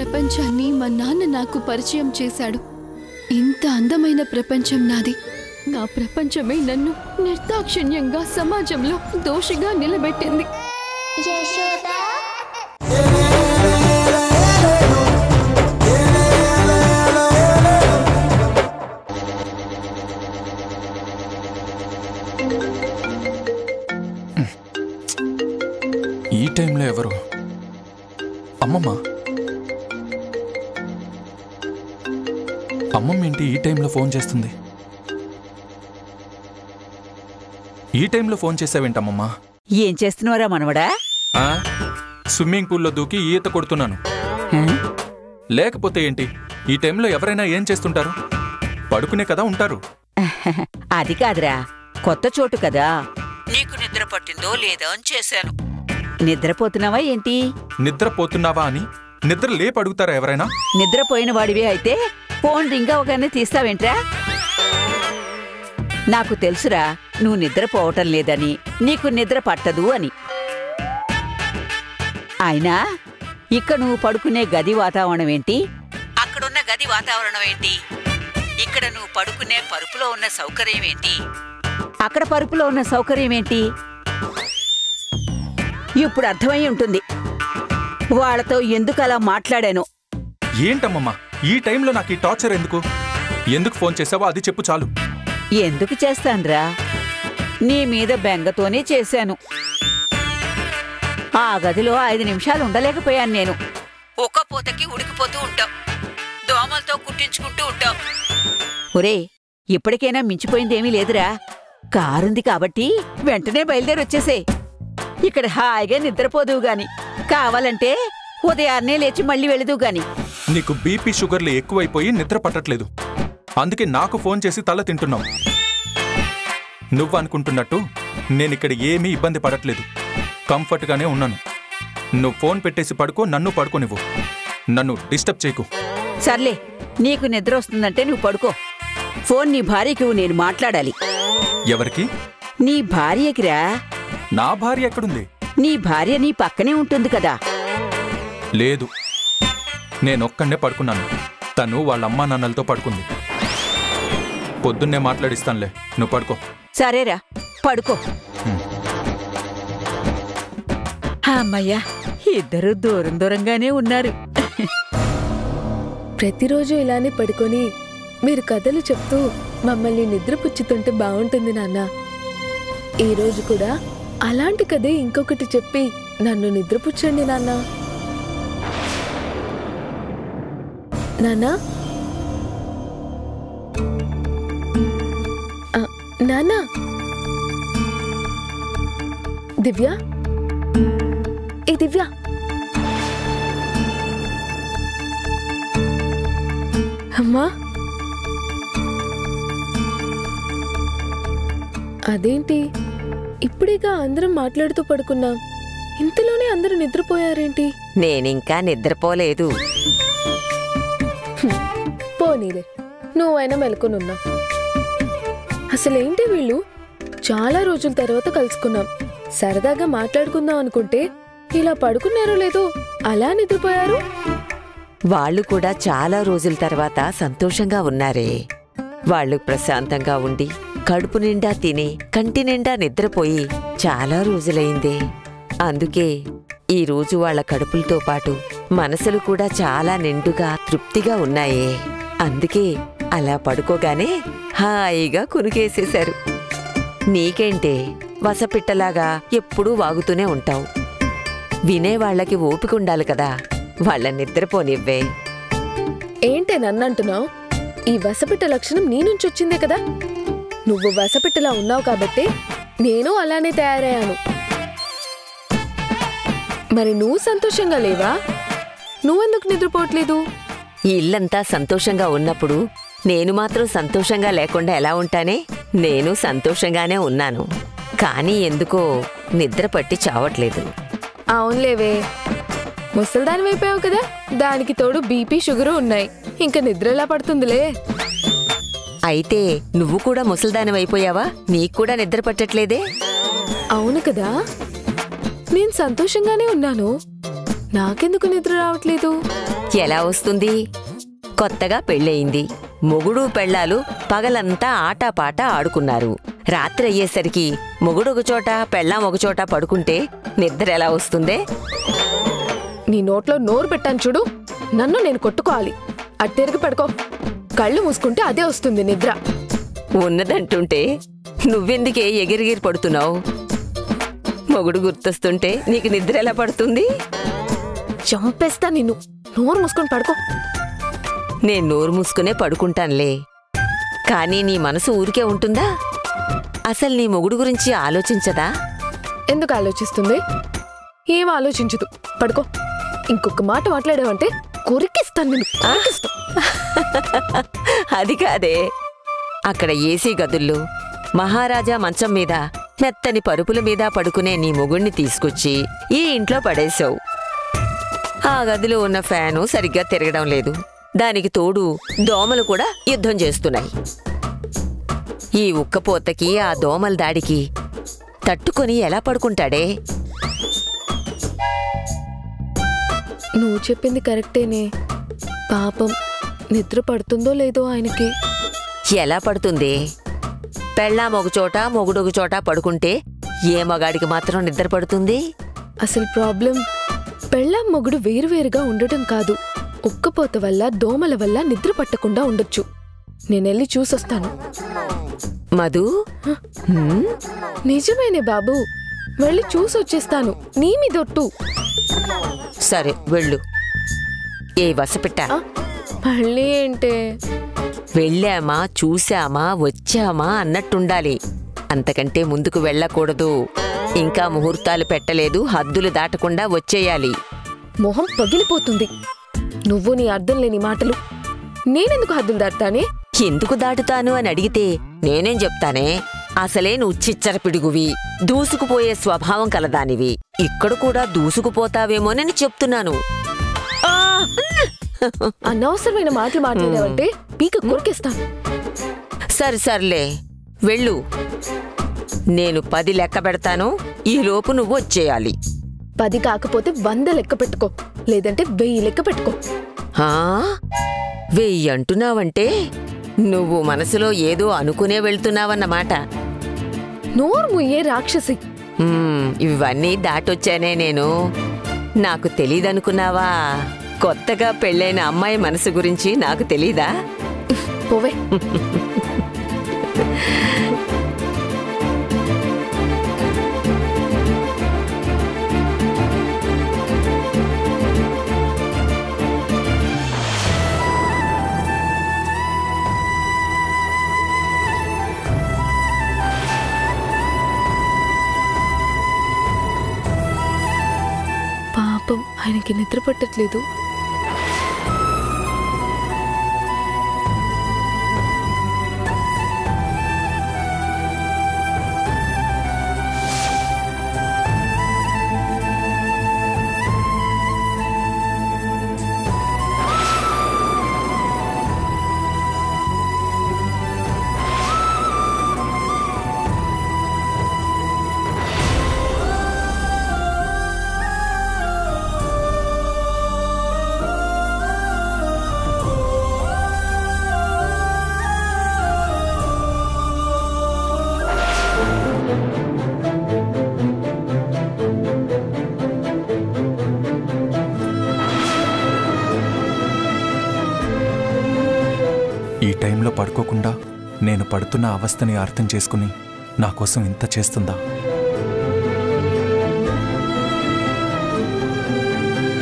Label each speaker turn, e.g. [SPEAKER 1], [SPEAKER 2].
[SPEAKER 1] ప్రపంచాన్ని మా నాన్న నాకు పరిచయం చేశాడు. ఇంత అందమైన ప్రపంచం నాది. నా ప్రపంచమే నన్ను నిర్దాక్షిణ్యంగా సమాజంలో దోషిగా నిలబెట్టింది.
[SPEAKER 2] ఈ టైంలో ఎవరు? అమ్మమ్మ ఏంటి ఈ టైంలో ఫోన్ చేస్తుంది? ఈ టైంలో ఫోన్ చేసావేంటమ్మమ్మా?
[SPEAKER 3] ఏం చేస్తున్నారా మనవడా?
[SPEAKER 2] స్విమ్మింగ్ పూల్లో దూకి ఈత కొడుతున్నాను. లేకపోతే ఏంటి, ఈ టైంలో ఎవరైనా ఏం చేస్తుంటారు? పడుకునే కదా ఉంటారు.
[SPEAKER 3] అది కాదురా, కొత్త చోటు కదా, నీకు నిద్ర పట్టిందో లేదో అని చేశాను. నిద్రపోతున్నావా ఏంటి?
[SPEAKER 2] నిద్రపోతున్నావా అని నిద్ర లేపు అడుగుతారా ఎవరైనా?
[SPEAKER 3] నిద్రపోయిన వాడివి అయితే ఫోన్ రింగ్ అవగానే తీస్తావేంట్రా? నాకు తెలుసురా, నువ్వు నిద్రపోవటం లేదని, నీకు నిద్ర పట్టదు అని. అయినా ఇక్కడ నువ్వు పడుకునే గది వాతావరణం ఏంటి, అక్కడున్న గది వాతావరణం ఏంటి, ఇక్కడ నువ్వు పడుకునే పరుపులో ఉన్న సౌకర్యం ఏంటి, అక్కడ పరుపులో ఉన్న సౌకర్యం ఏంటి? ఇప్పుడు అర్థమై ఉంటుంది వాళ్లతో ఎందుకు అలా మాట్లాడాను.
[SPEAKER 2] ఏంటమ్మమ్మా ఈ టైంలో నాకు ఈ టార్చర్ ఎందుకు? ఎందుకు ఫోన్ చేసావో అది చెప్పు చాలు.
[SPEAKER 3] ఎందుకు చేస్తాన్రా, నీ మీద బెంగతోనే చేశాను. ఆ గదిలో 5 నిమిషాలు ఉండలేకపోయాను నేను. ఒక్కపోతకి ఉడికిపోతూ ఉంటావు, దోమలతో కుట్టించుకుంటూ ఉంటావు. ఒరే, ఇప్పటికైనా మించిపోయిందేమీ లేదురా. కారుంది కాబట్టి వెంటనే బయలుదేరొచ్చేసే. ఇక్కడ హాయిగా నిద్రపోదువు గాని, కావాలంటే ఉదయాన్నే లేచి మళ్ళీ వెళుదువు గాని.
[SPEAKER 2] నీకు బీపీ షుగర్లు ఎక్కువైపోయి నిద్ర పట్టట్లేదు, అందుకే నాకు ఫోన్ చేసి తల తింటున్నావు. నువ్వు అనుకుంటున్నట్టు నేనిక్కడ ఏమీ ఇబ్బంది పడట్లేదు, కంఫర్ట్గానే ఉన్నాను. నువ్వు ఫోన్ పెట్టేసి పడుకో, నన్ను పడుకోనివ్వు, నన్ను డిస్టర్బ్ చేయకు.
[SPEAKER 3] సర్లే, నీకు నిద్ర వస్తుందంటే నువ్వు పడుకో. ఫోన్ నీ భార్యకి నేను మాట్లాడాలి.
[SPEAKER 2] ఎవరికి?
[SPEAKER 3] నీ భార్యకిరా.
[SPEAKER 2] నా భార్య ఎక్కడుంది?
[SPEAKER 3] నీ భార్య నీ పక్కనే ఉంటుంది కదా.
[SPEAKER 2] లేదు, నేనొక్కడే పడుకున్నాను, తను వాళ్ళ అమ్మా నాన్నలతో పడుకుంది. పొద్దున్నే మాట్లాడిస్తానులే, నువ్వు పడుకో.
[SPEAKER 3] సరేరా, పడుకో. అమ్మయ్యా, ఇద్దరు దూరం దూరంగానే ఉన్నారు.
[SPEAKER 4] ప్రతిరోజు ఇలానే పడుకొని మీరు కథలు చెప్తూ మమ్మల్ని నిద్రపుచ్చుతుంటే బాగుంటుంది నాన్న. ఈరోజు కూడా అలాంటి కథే ఇంకొకటి చెప్పి నన్ను నిద్రపుచ్చండి నాన్న. నాన్నా, నాన్నా. దివ్య, ఏ దివ్య, అమ్మా. అదేంటి, ఇప్పుడేగా అందరం మాట్లాడుతూ పడుకున్నాం, ఇంతలోనే అందరూ నిద్రపోయారేంటి?
[SPEAKER 3] నేనింకా నిద్రపోలేదు.
[SPEAKER 4] పోనీలే, నువ్వైనా మెలకునున్నా. అసలేంటి వీళ్ళు, చాలా రోజుల తర్వాత కలుసుకున్నాం, సరదాగా మాట్లాడుకుందాం అనుకుంటే ఇలా పడుకున్నారో లేదో అలా నిద్రపోయారు.
[SPEAKER 5] వాళ్ళు కూడా చాలా రోజుల తర్వాత సంతోషంగా ఉన్నారే. వాళ్ళు ప్రశాంతంగా ఉండి కడుపు నిండా తిని కంటి నిండా నిద్రపోయి చాలా రోజులైందే. అందుకే ఈరోజు వాళ్ల కడుపులతో పాటు మనసులు కూడా చాలా నిండుగా తృప్తిగా ఉన్నాయే. అందుకే అలా పడుకోగానే హాయిగా కునుకేసేశారు. నీకేంటే వసపిట్టలాగా ఎప్పుడూ వాగుతూనే ఉంటావు. వినేవాళ్లకి ఓపికండాలి కదా, వాళ్ళ నిద్రపోనివ్వే.
[SPEAKER 4] ఏంటే నన్నంటున్నావు? ఈ వసపిట్ట లక్షణం నీ నుంచి వచ్చిందే కదా. నువ్వు వసపిట్టలా ఉన్నావు కాబట్టి నేను అలానే తయారయ్యాను. మరి నువ్వు సంతోషంగా లేవా? నువ్వెందుకు నిద్రపోవట్లేదు?
[SPEAKER 5] ఈ ఇల్లంతా సంతోషంగా ఉన్నప్పుడు నేను మాత్రం సంతోషంగా లేకుండా ఎలా ఉంటానే? నేను సంతోషంగానే ఉన్నాను, కానీ ఎందుకో నిద్ర పట్టి చావట్లేదు.
[SPEAKER 4] అవునులేవే, ముసల్దాని వైపోయావు కదా, దానికి తోడు బీపీ షుగరు ఉన్నాయి, ఇంకా నిద్ర ఎలా పడుతుందిలే.
[SPEAKER 5] అయితే నువ్వు కూడా ముసల్దానివైపోయావా? నీకు కూడా నిద్ర పట్టట్లేదే?
[SPEAKER 4] అవును కదా, నేను సంతోషంగానే ఉన్నాను, నాకెందుకు నిద్ర రావట్లేదు?
[SPEAKER 5] ఎలా వస్తుంది? కొత్తగా పెళ్ళయింది. మొగుడు పెళ్ళాలు పగలంతా ఆటాపాట ఆడుకున్నారు. రాత్రి అయ్యేసరికి మొగుడు ఒకచోట పెళ్ళాం ఒకచోట పడుకుంటే నిద్ర ఎలా వస్తుందే?
[SPEAKER 4] నీ నోట్లో నోరు పెట్టాను చూడు, నన్ను నేను కొట్టుకోవాలి. అటు తిరిగి పడుకో. కళ్ళు మూసుకుంటే అదే వస్తుంది నిద్ర.
[SPEAKER 5] ఉన్నదంటుంటే నువ్వెందుకే ఎగిరిగిరి పడుతున్నావు? మొగుడు గుర్తొస్తుంటే నీకు నిద్ర ఎలా పడుతుంది?
[SPEAKER 4] చంపేస్తా నిన్ను. నోరు మూసుకొని పడుకో.
[SPEAKER 5] నేను నోరు మూసుకునే పడుకుంటానులే, కానీ నీ మనసు ఊరికే ఉంటుందా? అసలు నీ మొగుడు గురించి ఆలోచించదా?
[SPEAKER 4] ఎందుకు ఆలోచిస్తుంది? ఏం ఆలోచించదు. పడుకో. ఇంకొక మాట మాట్లాడావంటే కొరికిస్తాను నిన్ను.
[SPEAKER 5] అది కాదే, అక్కడ ఏసీ గదుల్లో మహారాజా మంచం మీద మెత్తని పరుపుల మీద పడుకునే నీ మొగుణ్ణి తీసుకొచ్చి ఈ ఇంట్లో పడేశావు. ఆ గదిలో ఉన్న ఫ్యాను సరిగ్గా తిరగడం లేదు. దానికి తోడు దోమలు కూడా యుద్ధం చేస్తున్నాయి. ఈ ఉక్కపోతకి ఆ దోమల దాడికి తట్టుకొని ఎలా పడుకుంటాడే?
[SPEAKER 4] నువ్వు చెప్పింది కరెక్టేనే. పాపం నిద్ర పడుతుందో లేదో ఆయనకి.
[SPEAKER 5] ఎలా పడుతుంది? పెళ్ళాం ఒకచోట మొగుడొక చోట పడుకుంటే ఏ మగాడికి మాత్రం నిద్ర పడుతుంది?
[SPEAKER 4] అసలు ప్రాబ్లం పెళ్ళాం మొగుడు వేరువేరుగా ఉండటం కాదు, ఉక్కపోత వల్ల దోమల వల్ల నిద్ర పట్టకుండా ఉండొచ్చు. నేనెళ్ళి చూసొస్తాను.
[SPEAKER 5] మధు,
[SPEAKER 4] నిజమేనే బాబు, వెళ్ళి చూసొచ్చేస్తాను. నీ మీదొట్టు.
[SPEAKER 5] సరే వెళ్ళు. ఏ వసపిట్ట,
[SPEAKER 4] మళ్ళీ ఏంటే?
[SPEAKER 5] వెళ్ళామా చూశామా వచ్చామా అన్నట్టుండాలి. అంతకంటే ముందుకు వెళ్ళకూడదు. ఇంకా ముహూర్తాలు పెట్టలేదు, హద్దులు దాటకుండా వచ్చేయాలి.
[SPEAKER 4] మొహం పగిలిపోతుంది. నువ్వు నీ అర్థం లేని మాటలు. నేనెందుకు హద్దులు దాటానే?
[SPEAKER 5] ఎందుకు దాటుతాను అని అడిగితే నేనేం చెప్తానే? అసలే నువ్వు చిచ్చర పిడుగువి, దూసుకుపోయే స్వభావం కలదానివి. ఇక్కడ కూడా దూసుకుపోతావేమోనని చెప్తున్నాను.
[SPEAKER 4] అనవసరమైన మాటలు మాట్లాడావంటే పీక కొరికేస్తాను.
[SPEAKER 5] సర్లే వెళ్ళు. నేను 10 లెక్క పెడతాను, ఈలోపు నువ్వు వచ్చేయాలి.
[SPEAKER 4] 10 కాకపోతే 100 లెక్క పెట్టుకో, లేదంటే 1000 లెక్క పెట్టుకో.
[SPEAKER 5] 1000 అంటున్నావంటే నువ్వు మనసులో ఏదో అనుకునే వెళ్తున్నావన్నమాట.
[SPEAKER 4] నోరు ముయ్యే రాక్షసి.
[SPEAKER 5] ఇవన్నీ దాటొచ్చానే నేను. నాకు తెలీదనుకున్నావా? కొత్తగా పెళ్ళైన అమ్మాయి మనసు గురించి నాకు తెలీదా?
[SPEAKER 4] పోవే. పాపం ఆయనకి నిద్ర పట్టట్లేదు.
[SPEAKER 2] ఈ టైంలో పడుకోకుండా నేను పడుతున్న అవస్థని అర్థం చేసుకుని నా కోసం ఇంత చేస్తుందా?